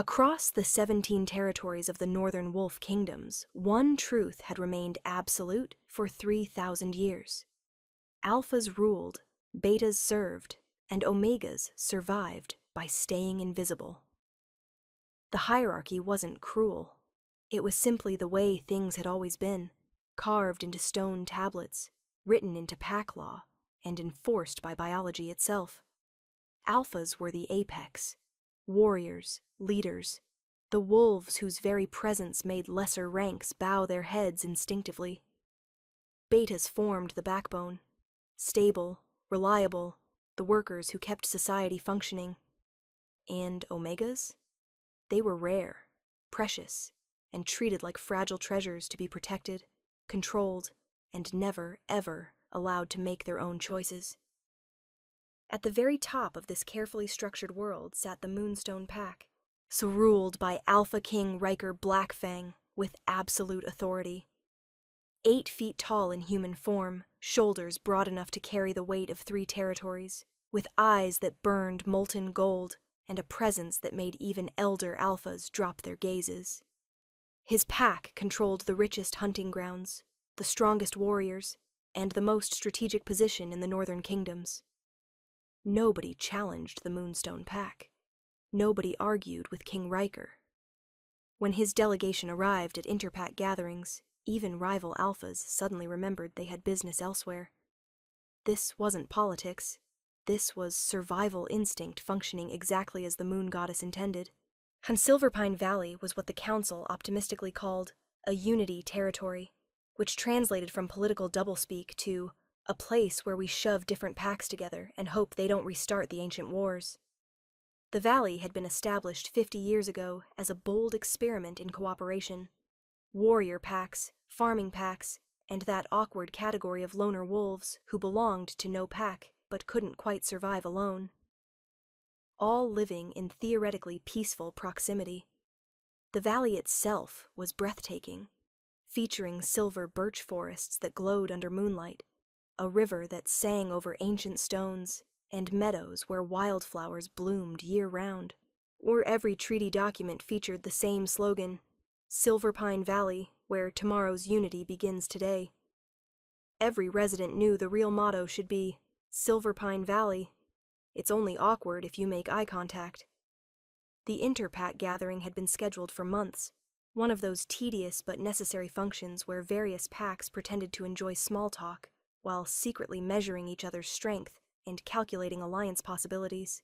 Across the 17 territories of the northern wolf kingdoms, one truth had remained absolute for 3,000 years. Alphas ruled, betas served, and omegas survived by staying invisible. The hierarchy wasn't cruel. It was simply the way things had always been, carved into stone tablets, written into pack law, and enforced by biology itself. Alphas were the apex, warriors, leaders, the wolves whose very presence made lesser ranks bow their heads instinctively. Betas formed the backbone, stable, reliable, the workers who kept society functioning. And omegas? They were rare, precious, and treated like fragile treasures to be protected, controlled, and never, ever allowed to make their own choices. At the very top of this carefully structured world sat the Moonstone Pack, so ruled by Alpha King Riker Blackfang with absolute authority. 8 feet tall in human form, shoulders broad enough to carry the weight of 3 territories, with eyes that burned molten gold, and a presence that made even elder alphas drop their gazes. His pack controlled the richest hunting grounds, the strongest warriors, and the most strategic position in the northern kingdoms. Nobody challenged the Moonstone Pack. Nobody argued with King Riker. When his delegation arrived at interpack gatherings, even rival alphas suddenly remembered they had business elsewhere. This wasn't politics. This was survival instinct functioning exactly as the moon goddess intended. And Silverpine Valley was what the council optimistically called a unity territory, which translated from political doublespeak to a place where we shove different packs together and hope they don't restart the ancient wars. The valley had been established 50 years ago as a bold experiment in cooperation. Warrior packs, farming packs, and that awkward category of loner wolves who belonged to no pack but couldn't quite survive alone. All living in theoretically peaceful proximity. The valley itself was breathtaking, featuring silver birch forests that glowed under moonlight, a river that sang over ancient stones, and meadows where wildflowers bloomed year-round. Or every treaty document featured the same slogan, Silverpine Valley, where tomorrow's unity begins today. Every resident knew the real motto should be, Silverpine Valley. It's only awkward if you make eye contact. The interpack gathering had been scheduled for months, one of those tedious but necessary functions where various packs pretended to enjoy small talk, while secretly measuring each other's strength and calculating alliance possibilities.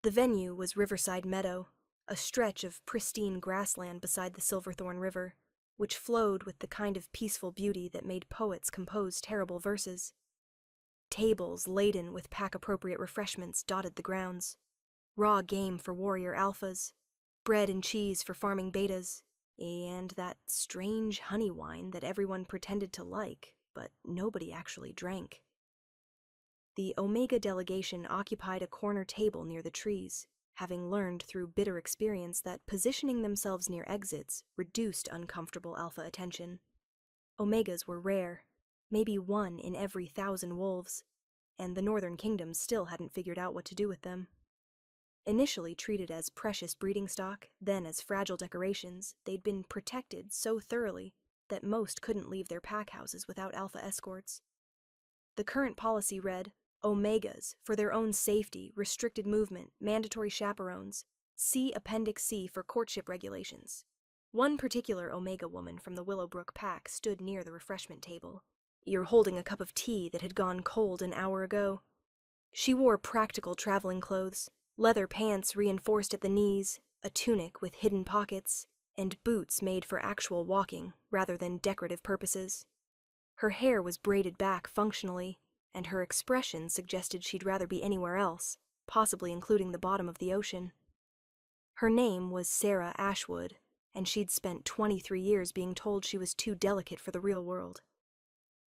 The venue was Riverside Meadow, a stretch of pristine grassland beside the Silverthorn River, which flowed with the kind of peaceful beauty that made poets compose terrible verses. Tables laden with pack-appropriate refreshments dotted the grounds. Raw game for warrior alphas, bread and cheese for farming betas, and that strange honey wine that everyone pretended to like, but nobody actually drank. The Omega delegation occupied a corner table near the trees, having learned through bitter experience that positioning themselves near exits reduced uncomfortable alpha attention. Omegas were rare, maybe 1 in every 1,000 wolves, and the northern kingdoms still hadn't figured out what to do with them. Initially treated as precious breeding stock, then as fragile decorations, they'd been protected so thoroughly that most couldn't leave their pack houses without alpha escorts. The current policy read, Omegas, for their own safety, restricted movement, mandatory chaperones. See Appendix C for courtship regulations. One particular Omega woman from the Willowbrook pack stood near the refreshment table, ear holding a cup of tea that had gone cold an hour ago. She wore practical traveling clothes, leather pants reinforced at the knees, a tunic with hidden pockets, and boots made for actual walking rather than decorative purposes. Her hair was braided back functionally, and her expression suggested she'd rather be anywhere else, possibly including the bottom of the ocean. Her name was Sarah Ashwood, and she'd spent 23 years being told she was too delicate for the real world.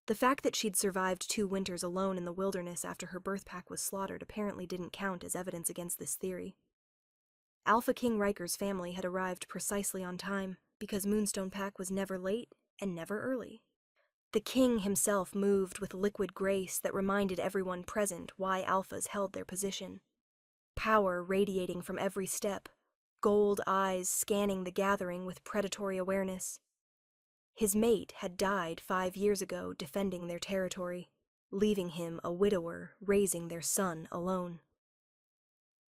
The fact that she'd survived 2 winters alone in the wilderness after her birth pack was slaughtered apparently didn't count as evidence against this theory. Alpha King Riker's family had arrived precisely on time, because Moonstone Pack was never late and never early. The king himself moved with liquid grace that reminded everyone present why alphas held their position. Power radiating from every step, gold eyes scanning the gathering with predatory awareness. His mate had died 5 years ago defending their territory, leaving him a widower raising their son alone.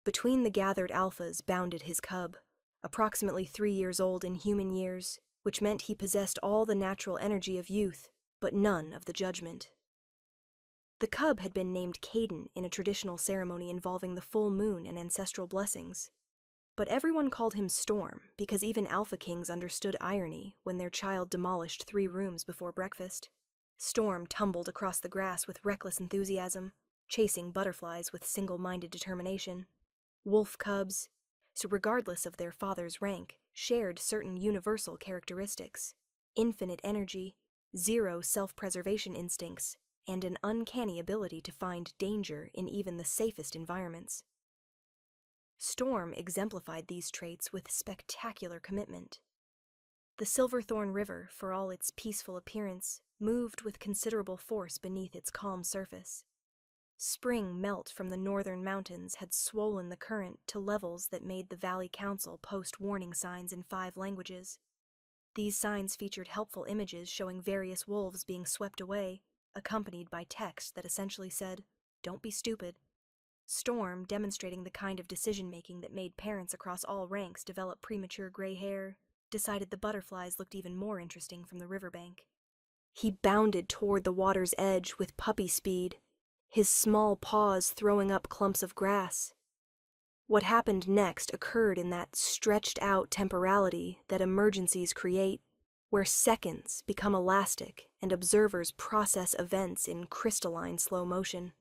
Between the gathered alphas bounded his cub, approximately 3 years old in human years, which meant he possessed all the natural energy of youth, but none of the judgment. The cub had been named Caden in a traditional ceremony involving the full moon and ancestral blessings. But everyone called him Storm because even alpha kings understood irony when their child demolished 3 rooms before breakfast. Storm tumbled across the grass with reckless enthusiasm, chasing butterflies with single-minded determination. Wolf cubs, so regardless of their father's rank, shared certain universal characteristics: infinite energy, 0 self-preservation instincts, and an uncanny ability to find danger in even the safest environments. Storm exemplified these traits with spectacular commitment. The Silverthorn River, for all its peaceful appearance, moved with considerable force beneath its calm surface. Spring melt from the northern mountains had swollen the current to levels that made the Valley Council post warning signs in 5 languages. These signs featured helpful images showing various wolves being swept away, accompanied by text that essentially said, "Don't be stupid." Storm, demonstrating the kind of decision-making that made parents across all ranks develop premature gray hair, decided the butterflies looked even more interesting from the riverbank. He bounded toward the water's edge with puppy speed, his small paws throwing up clumps of grass. What happened next occurred in that stretched-out temporality that emergencies create, where seconds become elastic and observers process events in crystalline slow motion.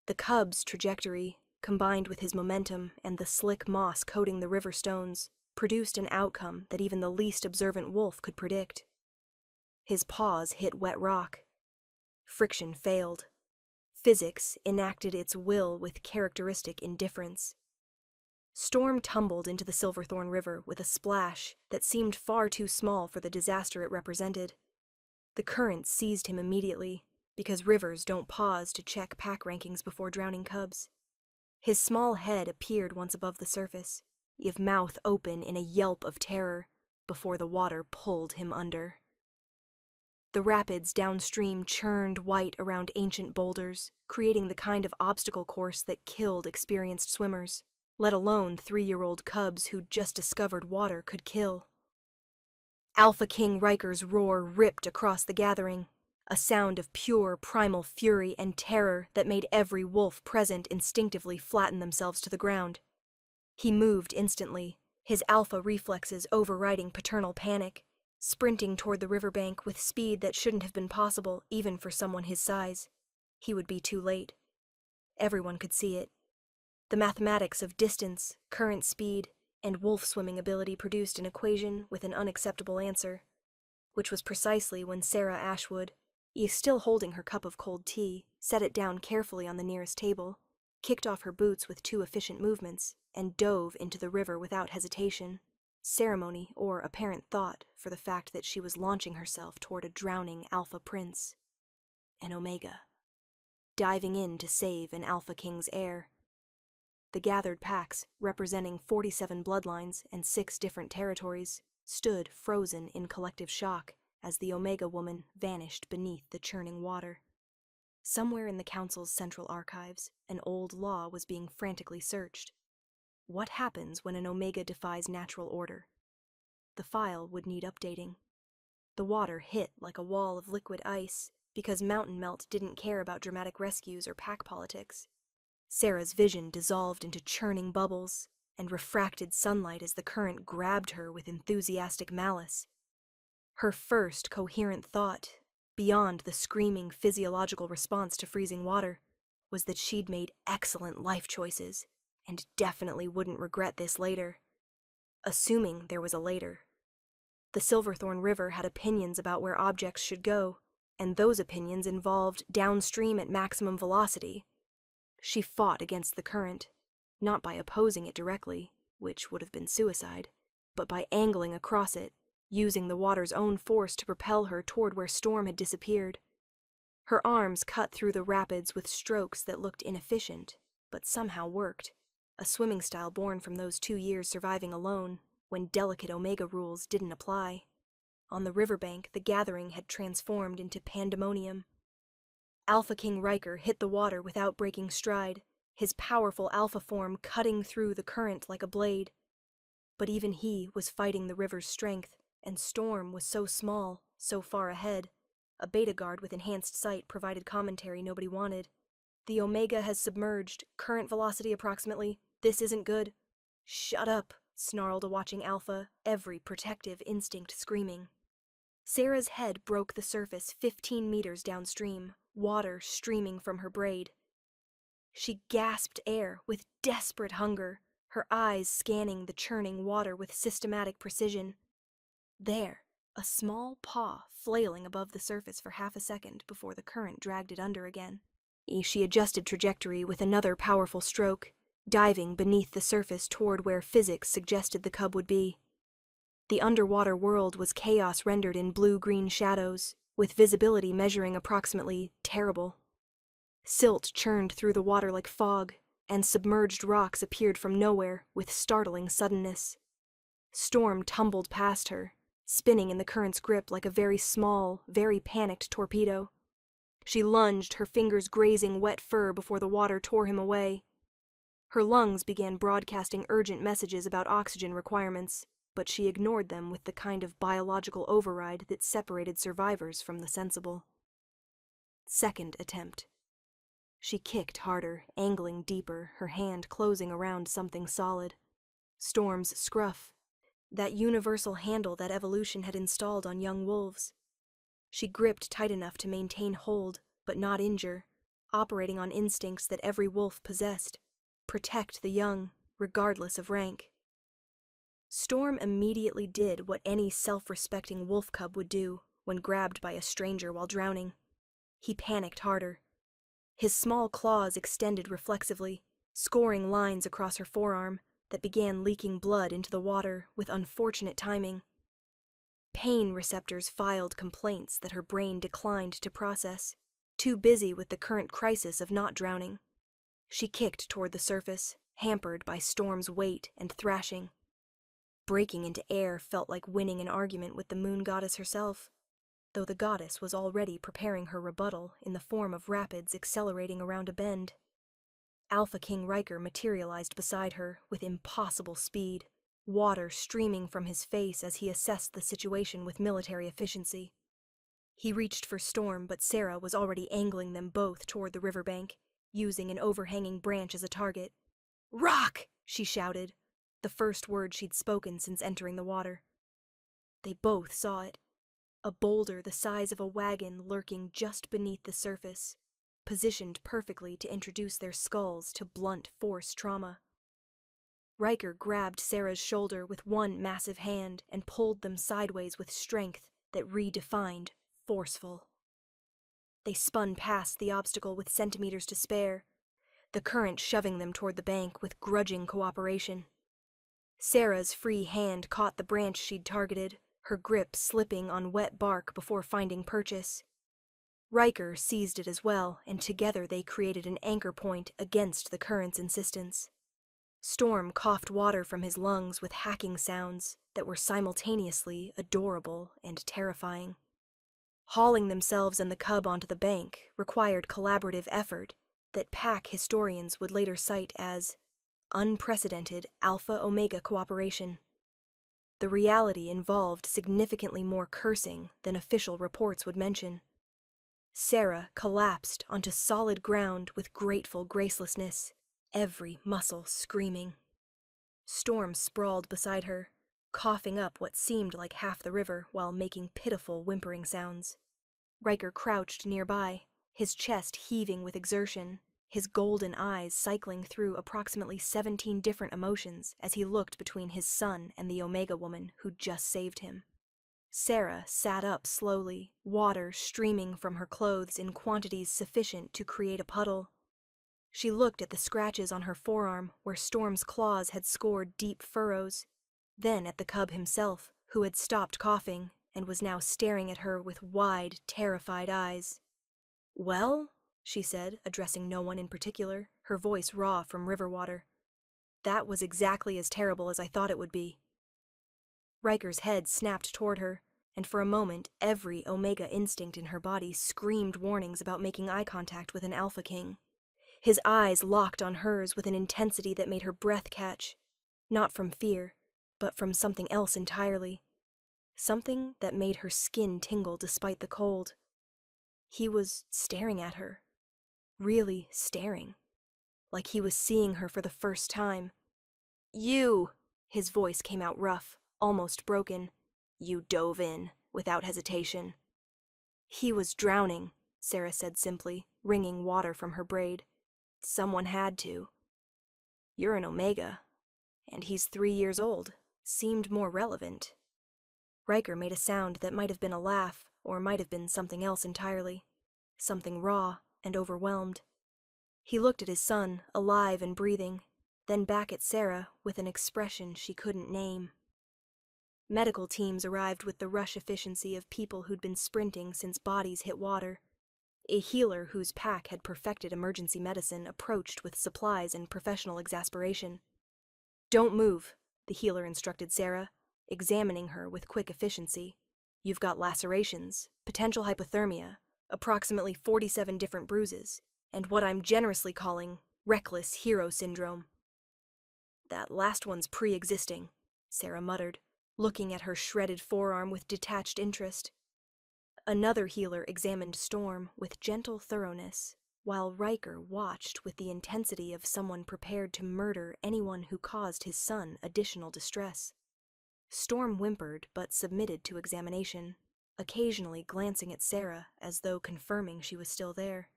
The cub's trajectory, combined with his momentum and the slick moss coating the river stones, produced an outcome that even the least observant wolf could predict. His paws hit wet rock. Friction failed. Physics enacted its will with characteristic indifference. Storm tumbled into the Silverthorn River with a splash that seemed far too small for the disaster it represented. The current seized him immediately, because rivers don't pause to check pack rankings before drowning cubs. His small head appeared once above the surface, his mouth open in a yelp of terror, before the water pulled him under. The rapids downstream churned white around ancient boulders, creating the kind of obstacle course that killed experienced swimmers, let alone 3-year-old cubs who'd just discovered water could kill. Alpha King Riker's roar ripped across the gathering, a sound of pure primal fury and terror that made every wolf present instinctively flatten themselves to the ground. He moved instantly, his alpha reflexes overriding paternal panic, sprinting toward the riverbank with speed that shouldn't have been possible even for someone his size. He would be too late. Everyone could see it. The mathematics of distance, current speed, and wolf swimming ability produced an equation with an unacceptable answer, which was precisely when Sarah Ashwood, still holding her cup of cold tea, set it down carefully on the nearest table, kicked off her boots with 2 efficient movements, and dove into the river without hesitation, ceremony or apparent thought for the fact that she was launching herself toward a drowning Alpha Prince, an Omega, diving in to save an Alpha King's heir. The gathered packs, representing 47 bloodlines and 6 different territories, stood frozen in collective shock as the Omega woman vanished beneath the churning water. Somewhere in the Council's central archives, an old law was being frantically searched. What happens when an Omega defies natural order? The file would need updating. The water hit like a wall of liquid ice because mountain melt didn't care about dramatic rescues or pack politics. Sarah's vision dissolved into churning bubbles and refracted sunlight as the current grabbed her with enthusiastic malice. Her first coherent thought, beyond the screaming physiological response to freezing water, was that she'd made excellent life choices and definitely wouldn't regret this later. Assuming there was a later. The Silverthorn River had opinions about where objects should go, and those opinions involved downstream at maximum velocity. She fought against the current, not by opposing it directly, which would have been suicide, but by angling across it, using the water's own force to propel her toward where Storm had disappeared. Her arms cut through the rapids with strokes that looked inefficient, but somehow worked, a swimming style born from those 2 years surviving alone when delicate omega rules didn't apply. On the riverbank, the gathering had transformed into pandemonium. Alpha King Riker hit the water without breaking stride, his powerful alpha form cutting through the current like a blade. But even he was fighting the river's strength, and Storm was so small, so far ahead. A beta guard with enhanced sight provided commentary nobody wanted. The Omega has submerged, current velocity approximately. This isn't good. Shut up, snarled a watching Alpha, every protective instinct screaming. Sarah's head broke the surface 15 meters downstream, water streaming from her braid. She gasped air with desperate hunger, her eyes scanning the churning water with systematic precision. There, a small paw flailing above the surface for half a second before the current dragged it under again. She adjusted trajectory with another powerful stroke, diving beneath the surface toward where physics suggested the cub would be. The underwater world was chaos rendered in blue-green shadows, with visibility measuring approximately terrible. Silt churned through the water like fog, and submerged rocks appeared from nowhere with startling suddenness. Storm tumbled past her, spinning in the current's grip like a very small, very panicked torpedo. She lunged, her fingers grazing wet fur before the water tore him away. Her lungs began broadcasting urgent messages about oxygen requirements, but she ignored them with the kind of biological override that separated survivors from the sensible. Second attempt. She kicked harder, angling deeper, her hand closing around something solid. Storm's scruff, that universal handle that evolution had installed on young wolves. She gripped tight enough to maintain hold, but not injure, operating on instincts that every wolf possessed. Protect the young, regardless of rank. Storm immediately did what any self-respecting wolf cub would do when grabbed by a stranger while drowning. He panicked harder. His small claws extended reflexively, scoring lines across her forearm that began leaking blood into the water with unfortunate timing. Pain receptors filed complaints that her brain declined to process, too busy with the current crisis of not drowning. She kicked toward the surface, hampered by Storm's weight and thrashing. Breaking into air felt like winning an argument with the moon goddess herself, though the goddess was already preparing her rebuttal in the form of rapids accelerating around a bend. Alpha King Riker materialized beside her with impossible speed, water streaming from his face as he assessed the situation with military efficiency. He reached for Storm, but Sarah was already angling them both toward the riverbank, using an overhanging branch as a target. "Rock!" she shouted, the first word she'd spoken since entering the water. They both saw it, a boulder the size of a wagon lurking just beneath the surface, positioned perfectly to introduce their skulls to blunt force trauma. Riker grabbed Sarah's shoulder with one massive hand and pulled them sideways with strength that redefined forceful. They spun past the obstacle with centimeters to spare, the current shoving them toward the bank with grudging cooperation. Sarah's free hand caught the branch she'd targeted, her grip slipping on wet bark before finding purchase. Riker seized it as well, and together they created an anchor point against the current's insistence. Storm coughed water from his lungs with hacking sounds that were simultaneously adorable and terrifying. Hauling themselves and the cub onto the bank required collaborative effort that pack historians would later cite as unprecedented alpha-omega cooperation. The reality involved significantly more cursing than official reports would mention. Sarah collapsed onto solid ground with grateful gracelessness, every muscle screaming. Storm sprawled beside her, coughing up what seemed like half the river while making pitiful whimpering sounds. Riker crouched nearby, his chest heaving with exertion, his golden eyes cycling through approximately 17 different emotions as he looked between his son and the Omega woman who'd just saved him. Sarah sat up slowly, water streaming from her clothes in quantities sufficient to create a puddle. She looked at the scratches on her forearm where Storm's claws had scored deep furrows, then at the cub himself, who had stopped coughing and was now staring at her with wide, terrified eyes. "Well?" she said, addressing no one in particular, her voice raw from river water. That was exactly as terrible as I thought it would be. Riker's head snapped toward her, and for a moment every Omega instinct in her body screamed warnings about making eye contact with an Alpha King. His eyes locked on hers with an intensity that made her breath catch, not from fear, but from something else entirely. Something that made her skin tingle despite the cold. He was staring at her, really staring, like he was seeing her for the first time. "You!" His voice came out rough, almost broken. "You dove in, without hesitation." "He was drowning," Sarah said simply, wringing water from her braid. "Someone had to." "You're an Omega, and he's 3 years old," seemed more relevant. Riker made a sound that might have been a laugh, or might have been something else entirely. Something raw and overwhelmed. He looked at his son, alive and breathing, then back at Sarah with an expression she couldn't name. Medical teams arrived with the rush efficiency of people who'd been sprinting since bodies hit water. A healer whose pack had perfected emergency medicine approached with supplies and professional exasperation. "Don't move," the healer instructed Sarah, examining her with quick efficiency. "You've got lacerations, potential hypothermia, approximately 47 different bruises, and what I'm generously calling reckless hero syndrome." "That last one's pre-existing," Sarah muttered, looking at her shredded forearm with detached interest. Another healer examined Storm with gentle thoroughness, while Riker watched with the intensity of someone prepared to murder anyone who caused his son additional distress. Storm whimpered but submitted to examination, occasionally glancing at Sarah as though confirming she was still there.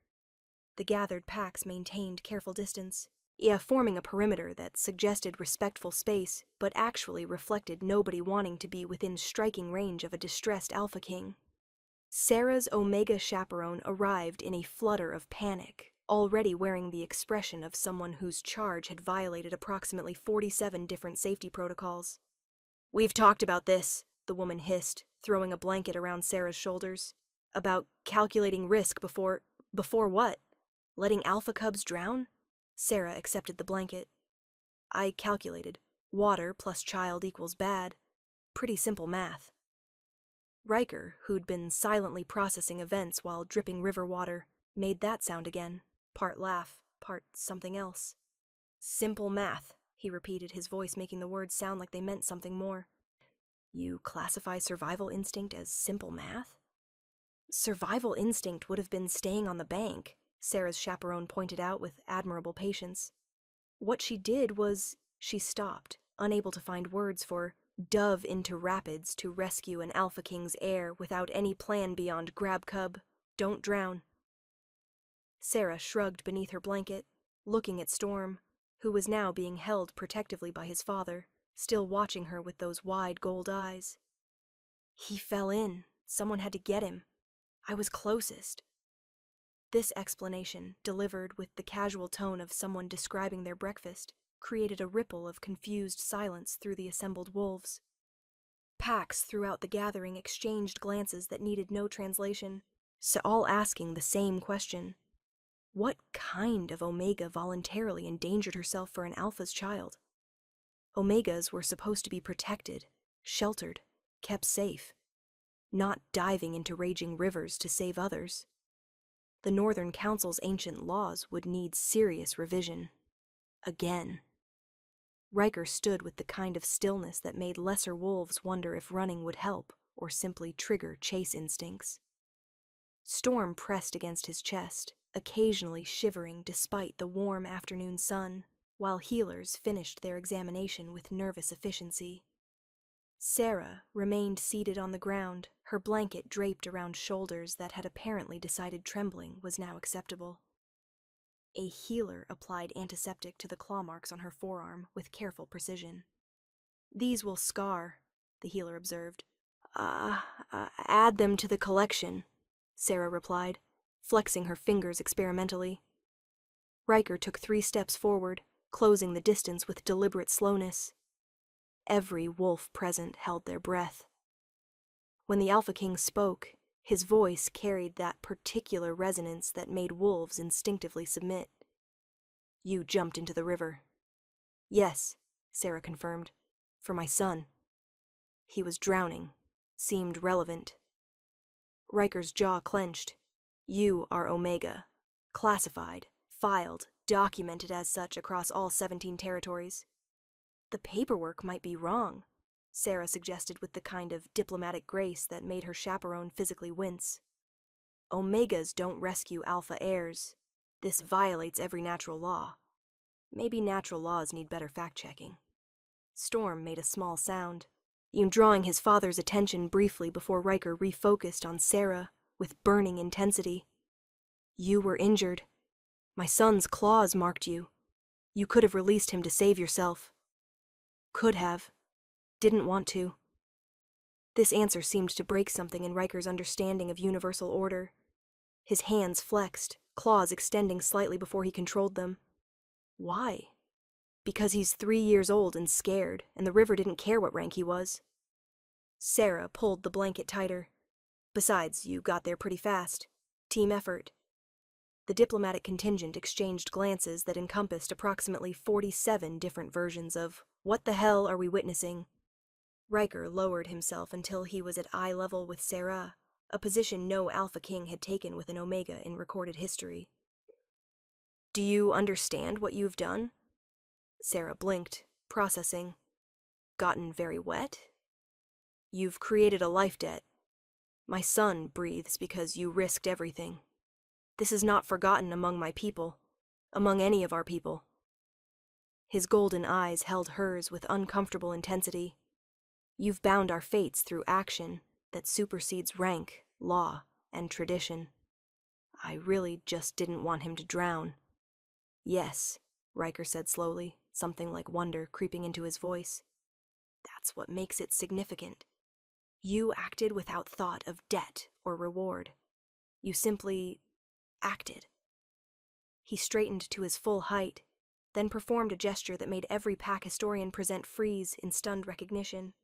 The gathered packs maintained careful distance, forming a perimeter that suggested respectful space but actually reflected nobody wanting to be within striking range of a distressed Alpha King. Sarah's Omega chaperone arrived in a flutter of panic, already wearing the expression of someone whose charge had violated approximately 47 different safety protocols. "We've talked about this," the woman hissed, throwing a blanket around Sarah's shoulders. "About calculating risk before what? Letting alpha cubs drown?" Sarah accepted the blanket. "I calculated. Water plus child equals bad. Pretty simple math." Riker, who'd been silently processing events while dripping river water, made that sound again, part laugh, part something else. "Simple math," he repeated, his voice making the words sound like they meant something more. "You classify survival instinct as simple math?" "Survival instinct would have been staying on the bank," Sarah's chaperone pointed out with admirable patience. "What she did was..." She stopped, unable to find words for dove into rapids to rescue an Alpha King's heir without any plan beyond grab cub, don't drown. Sarah shrugged beneath her blanket, looking at Storm, who was now being held protectively by his father, still watching her with those wide gold eyes. "He fell in. Someone had to get him. I was closest." This explanation, delivered with the casual tone of someone describing their breakfast, created a ripple of confused silence through the assembled wolves. Packs throughout the gathering exchanged glances that needed no translation, so all asking the same question. What kind of Omega voluntarily endangered herself for an Alpha's child? Omegas were supposed to be protected, sheltered, kept safe, not diving into raging rivers to save others. The Northern Council's ancient laws would need serious revision. Again. Riker stood with the kind of stillness that made lesser wolves wonder if running would help or simply trigger chase instincts. Storm pressed against his chest, occasionally shivering despite the warm afternoon sun, while healers finished their examination with nervous efficiency. Sarah remained seated on the ground, her blanket draped around shoulders that had apparently decided trembling was now acceptable. A healer applied antiseptic to the claw marks on her forearm with careful precision. "These will scar," the healer observed. Add them to the collection," Sarah replied, flexing her fingers experimentally. Riker took 3 steps forward, closing the distance with deliberate slowness. Every wolf present held their breath. When the Alpha King spoke, his voice carried that particular resonance that made wolves instinctively submit. "You jumped into the river." Yes, Sarah confirmed. For my son. He was drowning. Seemed relevant. Riker's jaw clenched. You are Omega. Classified, filed, documented as such across all 17 territories. The paperwork might be wrong, Sarah suggested with the kind of diplomatic grace that made her chaperone physically wince. Omegas don't rescue alpha heirs. This violates every natural law. Maybe natural laws need better fact-checking. Storm made a small sound, drawing his father's attention briefly before Riker refocused on Sarah with burning intensity. You were injured. My son's claws marked you. You could have released him to save yourself. Could have. Didn't want to. This answer seemed to break something in Riker's understanding of universal order. His hands flexed, claws extending slightly before he controlled them. Why? Because he's 3 years old and scared, and the river didn't care what rank he was. Sarah pulled the blanket tighter. Besides, you got there pretty fast. Team effort. The diplomatic contingent exchanged glances that encompassed approximately 47 different versions of, "What the hell are we witnessing?" Riker lowered himself until he was at eye level with Sarah, a position no Alpha King had taken with an Omega in recorded history. Do you understand what you've done? Sarah blinked, processing. Gotten very wet? You've created a life debt. My son breathes because you risked everything. This is not forgotten among my people, among any of our people. His golden eyes held hers with uncomfortable intensity. You've bound our fates through action that supersedes rank, law, and tradition. I really just didn't want him to drown. Yes, Riker said slowly, something like wonder creeping into his voice. That's what makes it significant. You acted without thought of debt or reward. You simply acted. He straightened to his full height, then performed a gesture that made every pack historian present freeze in stunned recognition.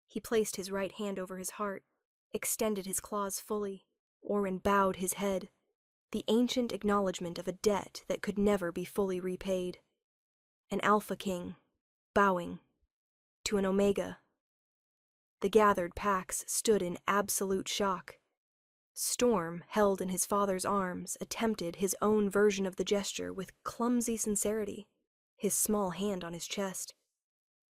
He placed his right hand over his heart, extended his claws fully. Orin bowed his head, the ancient acknowledgement of a debt that could never be fully repaid. An Alpha King, bowing, to an Omega. The gathered packs stood in absolute shock. Storm, held in his father's arms, attempted his own version of the gesture with clumsy sincerity, his small hand on his chest.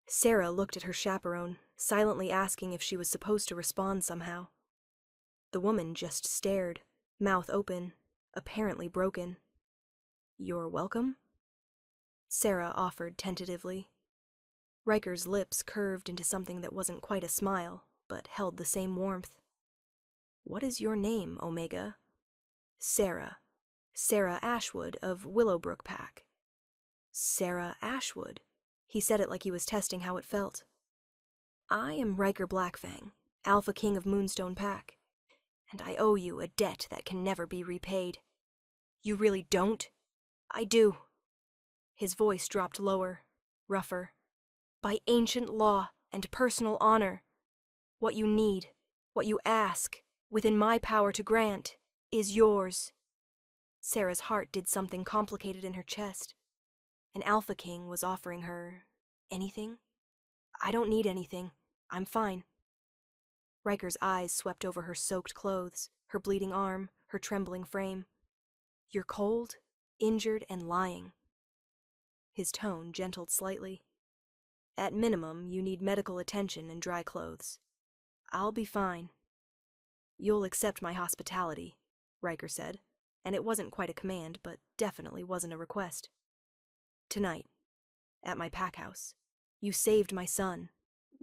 Sarah looked at her chaperone, silently asking if she was supposed to respond somehow. The woman just stared, mouth open, apparently broken. You're welcome? Sarah offered tentatively. Riker's lips curved into something that wasn't quite a smile, but held the same warmth. What is your name, Omega? Sarah. Sarah Ashwood of Willowbrook Pack. Sarah Ashwood. He said it like he was testing how it felt. I am Riker Blackfang, Alpha King of Moonstone Pack, and I owe you a debt that can never be repaid. You really don't? I do. His voice dropped lower, rougher. By ancient law and personal honor, what you need, what you ask, within my power to grant, is yours. Sarah's heart did something complicated in her chest. An Alpha King was offering her anything? I don't need anything. I'm fine. Riker's eyes swept over her soaked clothes, her bleeding arm, her trembling frame. You're cold, injured, and lying. His tone gentled slightly. At minimum, you need medical attention and dry clothes. I'll be fine. You'll accept my hospitality, Riker said, and it wasn't quite a command, but definitely wasn't a request. Tonight, at my pack house, you saved my son.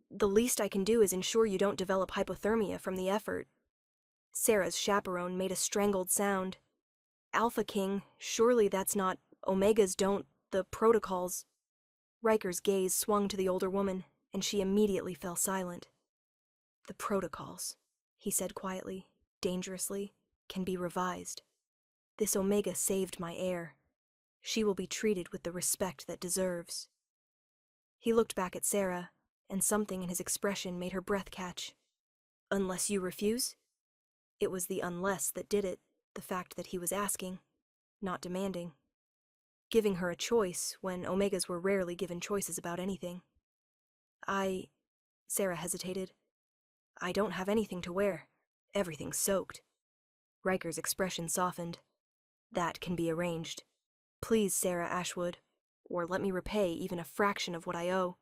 The least I can do is ensure you don't develop hypothermia from the effort. Sarah's chaperone made a strangled sound. Alpha King, surely that's not... Omegas don't... the protocols... Riker's gaze swung to the older woman, and she immediately fell silent. The protocols, he said quietly, dangerously, can be revised. This Omega saved my heir. She will be treated with the respect that deserves. He looked back at Sarah, and something in his expression made her breath catch. Unless you refuse? It was the unless that did it, the fact that he was asking, not demanding. giving her a choice when Omegas were rarely given choices about anything. Sarah hesitated. I don't have anything to wear. Everything's soaked. Riker's expression softened. That can be arranged. Please, Sarah Ashwood, or let me repay even a fraction of what I owe.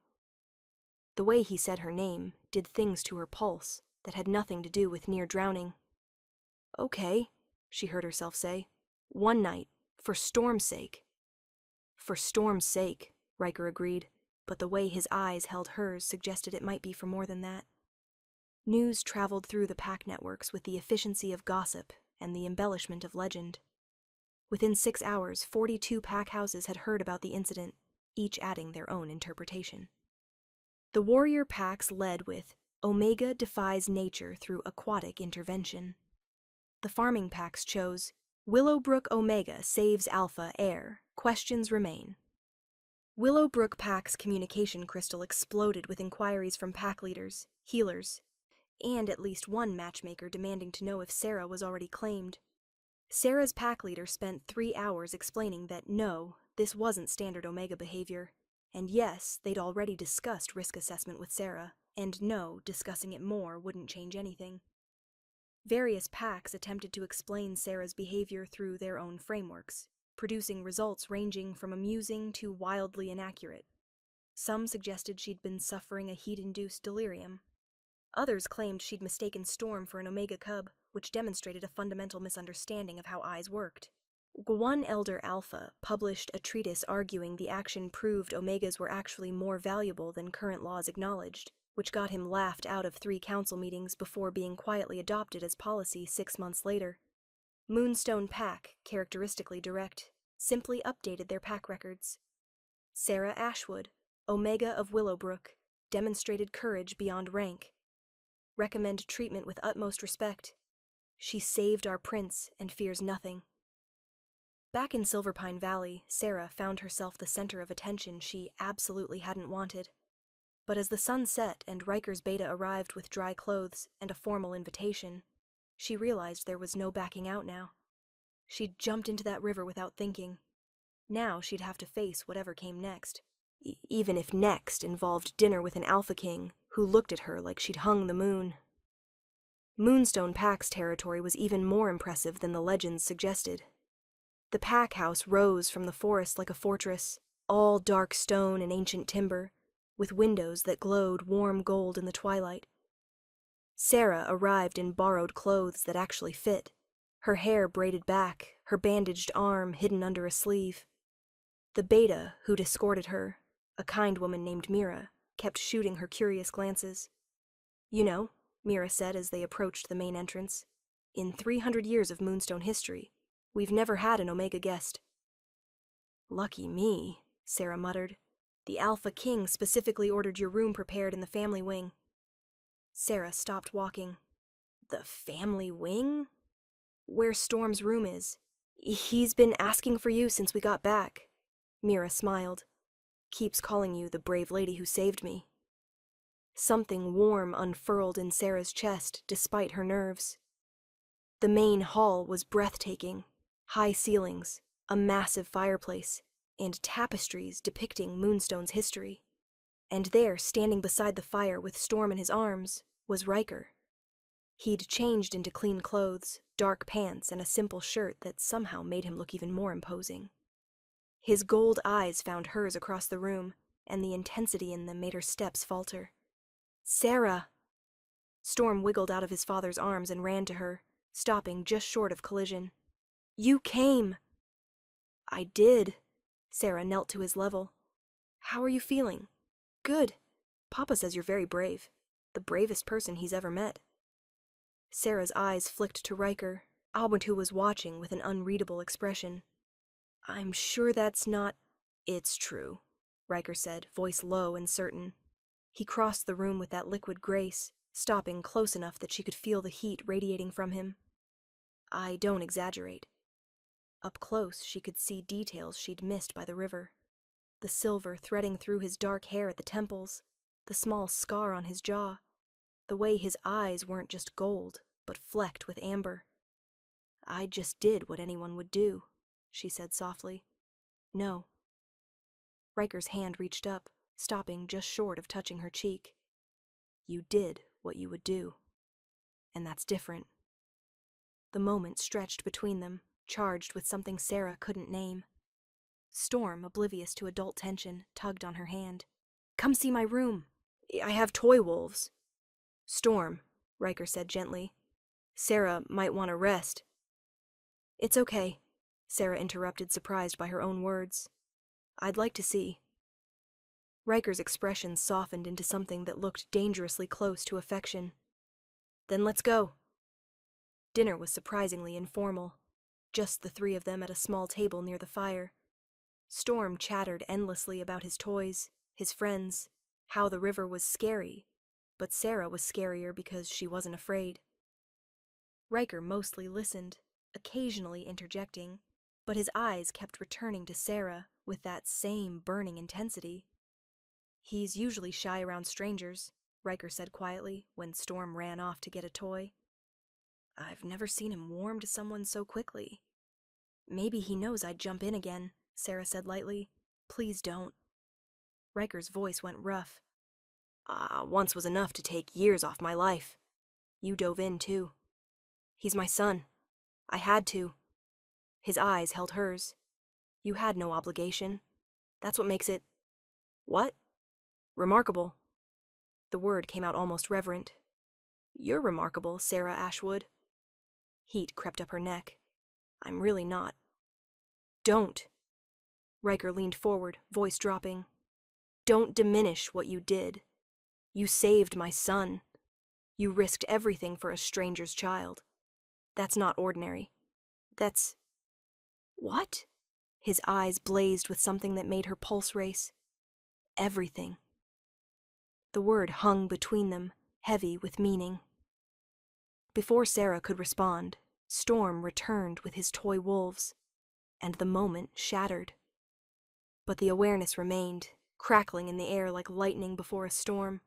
The way he said her name did things to her pulse that had nothing to do with near drowning. Okay, she heard herself say. One night, for Storm's sake. For Storm's sake, Riker agreed, but the way his eyes held hers suggested it might be for more than that. News traveled through the pack networks with the efficiency of gossip and the embellishment of legend. Within 6 hours, 42 pack houses had heard about the incident, each adding their own interpretation. The warrior packs led with Omega defies nature through aquatic intervention. The farming packs chose Willowbrook Omega saves Alpha air, questions remain. Willowbrook Pack's communication crystal exploded with inquiries from pack leaders, healers, and at least one matchmaker demanding to know if Sarah was already claimed. Sarah's pack leader spent 3 hours explaining that no, this wasn't standard Omega behavior, and yes, they'd already discussed risk assessment with Sarah, and no, discussing it more wouldn't change anything. Various packs attempted to explain Sarah's behavior through their own frameworks, producing results ranging from amusing to wildly inaccurate. Some suggested she'd been suffering a heat-induced delirium. Others claimed she'd mistaken Storm for an Omega cub, which demonstrated a fundamental misunderstanding of how eyes worked. One elder Alpha published a treatise arguing the action proved Omegas were actually more valuable than current laws acknowledged, which got him laughed out of 3 council meetings before being quietly adopted as policy 6 months later. Moonstone Pack, characteristically direct, simply updated their pack records. Sarah Ashwood, Omega of Willowbrook, demonstrated courage beyond rank. Recommend treatment with utmost respect. She saved our prince and fears nothing. Back in Silverpine Valley, Sarah found herself the center of attention she absolutely hadn't wanted. But as the sun set and Riker's beta arrived with dry clothes and a formal invitation, she realized there was no backing out now. She'd jumped into that river without thinking. Now she'd have to face whatever came next, even if next involved dinner with an Alpha King who looked at her like she'd hung the moon. Moonstone Pack's territory was even more impressive than the legends suggested. The pack house rose from the forest like a fortress, all dark stone and ancient timber, with windows that glowed warm gold in the twilight. Sarah arrived in borrowed clothes that actually fit, her hair braided back, her bandaged arm hidden under a sleeve. The beta who'd escorted her, a kind woman named Mira, kept shooting her curious glances. You know, Mira said as they approached the main entrance, in 300 years of Moonstone history, we've never had an Omega guest. Lucky me, Sarah muttered. The Alpha King specifically ordered your room prepared in the family wing. Sarah stopped walking. The family wing? Where Storm's room is. He's been asking for you since we got back. Mira smiled. Keeps calling you the brave lady who saved me. Something warm unfurled in Sarah's chest despite her nerves. The main hall was breathtaking. High ceilings, a massive fireplace, and tapestries depicting Moonstone's history. And there, standing beside the fire with Storm in his arms, was Riker. He'd changed into clean clothes, dark pants, and a simple shirt that somehow made him look even more imposing. His gold eyes found hers across the room, and the intensity in them made her steps falter. Sarah! Storm wiggled out of his father's arms and ran to her, stopping just short of collision. You came! I did. Sarah knelt to his level. How are you feeling? Good. Papa says you're very brave. The bravest person he's ever met. Sarah's eyes flicked to Riker, who was watching with an unreadable expression. I'm sure that's not... It's true, Riker said, voice low and certain. He crossed the room with that liquid grace, stopping close enough that she could feel the heat radiating from him. I don't exaggerate. Up close, she could see details she'd missed by the river. The silver threading through his dark hair at the temples, the small scar on his jaw, the way his eyes weren't just gold, but flecked with amber. I just did what anyone would do, she said softly. No. Riker's hand reached up, stopping just short of touching her cheek. You did what you would do. And that's different. The moment stretched between them, charged with something Sarah couldn't name. Storm, oblivious to adult tension, tugged on her hand. Come see my room. I have toy wolves. Storm, Riker said gently. Sarah might want to rest. It's okay, Sarah interrupted, surprised by her own words. I'd like to see. Riker's expression softened into something that looked dangerously close to affection. Then let's go. Dinner was surprisingly informal. Just the three of them at a small table near the fire. Storm chattered endlessly about his toys, his friends, how the river was scary, but Sarah was scarier because she wasn't afraid. Riker mostly listened, occasionally interjecting, but his eyes kept returning to Sarah with that same burning intensity. He's usually shy around strangers, Riker said quietly when Storm ran off to get a toy. I've never seen him warm to someone so quickly. Maybe he knows I'd jump in again, Sarah said lightly. Please don't. Riker's voice went rough. Once was enough to take years off my life. You dove in, too. He's my son. I had to. His eyes held hers. You had no obligation. That's what makes it... What? Remarkable. The word came out almost reverent. You're remarkable, Sarah Ashwood. Heat crept up her neck. I'm really not. Don't. Riker leaned forward, voice dropping. Don't diminish what you did. You saved my son. You risked everything for a stranger's child. That's not ordinary. That's... What? His eyes blazed with something that made her pulse race. Everything. The word hung between them, heavy with meaning. Before Sarah could respond, Storm returned with his toy wolves, and the moment shattered. But the awareness remained, crackling in the air like lightning before a storm.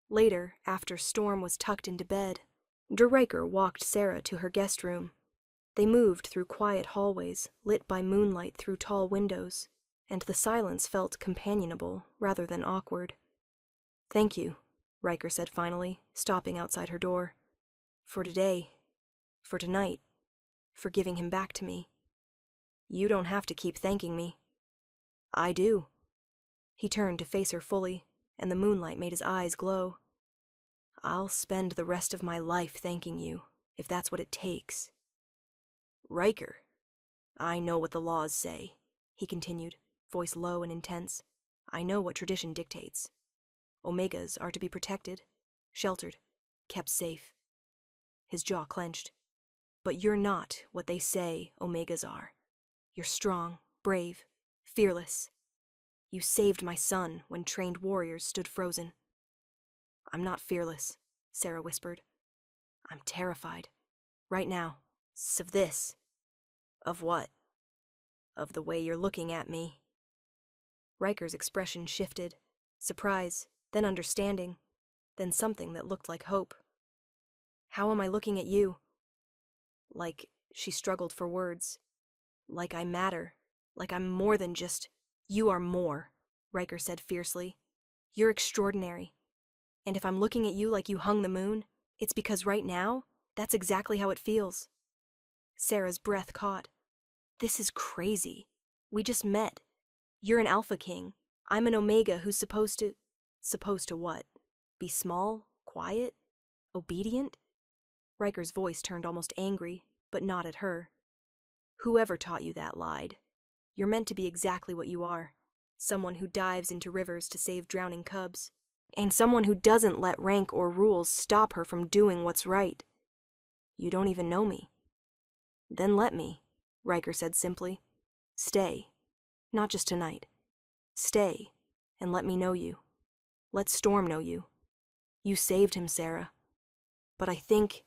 Later, after Storm was tucked into bed, Riker walked Sarah to her guest room. They moved through quiet hallways, lit by moonlight through tall windows, and the silence felt companionable rather than awkward. Thank you, Riker said finally, stopping outside her door. For today, for tonight, for giving him back to me. You don't have to keep thanking me. I do. He turned to face her fully, and the moonlight made his eyes glow. I'll spend the rest of my life thanking you, if that's what it takes. Riker, I know what the laws say, he continued, voice low and intense. I know what tradition dictates. Omegas are to be protected, sheltered, kept safe. His jaw clenched. But you're not what they say Omegas are. You're strong, brave, fearless. You saved my son when trained warriors stood frozen. I'm not fearless, Sarah whispered. I'm terrified. Right now. Of this. Of what? Of the way you're looking at me. Riker's expression shifted. Surprise, then understanding, then something that looked like hope. How am I looking at you? Like, she struggled for words. Like I matter. Like I'm more than just... You are more, Riker said fiercely. You're extraordinary. And if I'm looking at you like you hung the moon, it's because right now, that's exactly how it feels. Sarah's breath caught. This is crazy. We just met. You're an Alpha King. I'm an Omega who's supposed to... Supposed to what? Be small? Quiet? Obedient? Riker's voice turned almost angry, but not at her. Whoever taught you that lied. You're meant to be exactly what you are. Someone who dives into rivers to save drowning cubs. And someone who doesn't let rank or rules stop her from doing what's right. You don't even know me. Then let me, Riker said simply. Stay. Not just tonight. Stay, and let me know you. Let Storm know you. You saved him, Sarah. But I think...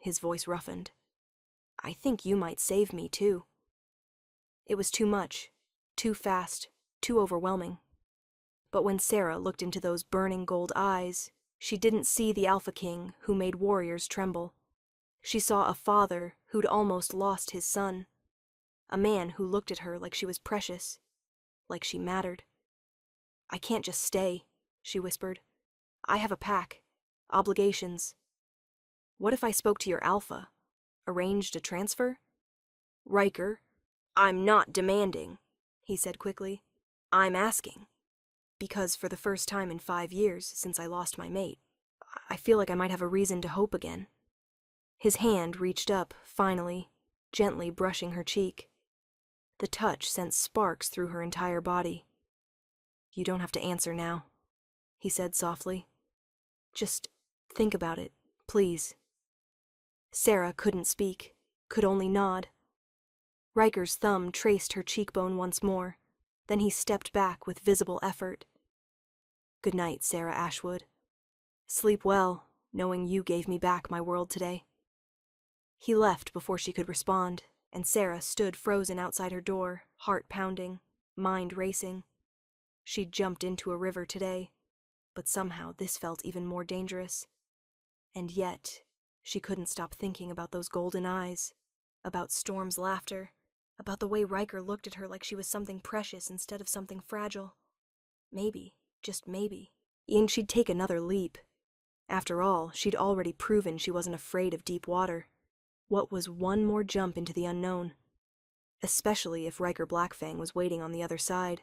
His voice roughened. I think you might save me, too. It was too much, too fast, too overwhelming. But when Sarah looked into those burning gold eyes, she didn't see the Alpha King who made warriors tremble. She saw a father who'd almost lost his son. A man who looked at her like she was precious, like she mattered. "I can't just stay," she whispered. "I have a pack. Obligations." "What if I spoke to your alpha? Arranged a transfer?" "Riker, I'm not demanding," he said quickly. "I'm asking. Because for the first time in 5 years since I lost my mate, I feel like I might have a reason to hope again." His hand reached up, finally, gently brushing her cheek. The touch sent sparks through her entire body. "You don't have to answer now," he said softly. "Just think about it, please." Sarah couldn't speak, could only nod. Riker's thumb traced her cheekbone once more, then he stepped back with visible effort. "Good night, Sarah Ashwood. Sleep well, knowing you gave me back my world today." He left before she could respond, and Sarah stood frozen outside her door, heart pounding, mind racing. She'd jumped into a river today, but somehow this felt even more dangerous. And yet, she couldn't stop thinking about those golden eyes, about Storm's laughter, about the way Riker looked at her like she was something precious instead of something fragile. Maybe, just maybe, and she'd take another leap. After all, she'd already proven she wasn't afraid of deep water. What was one more jump into the unknown? Especially if Riker Blackfang was waiting on the other side.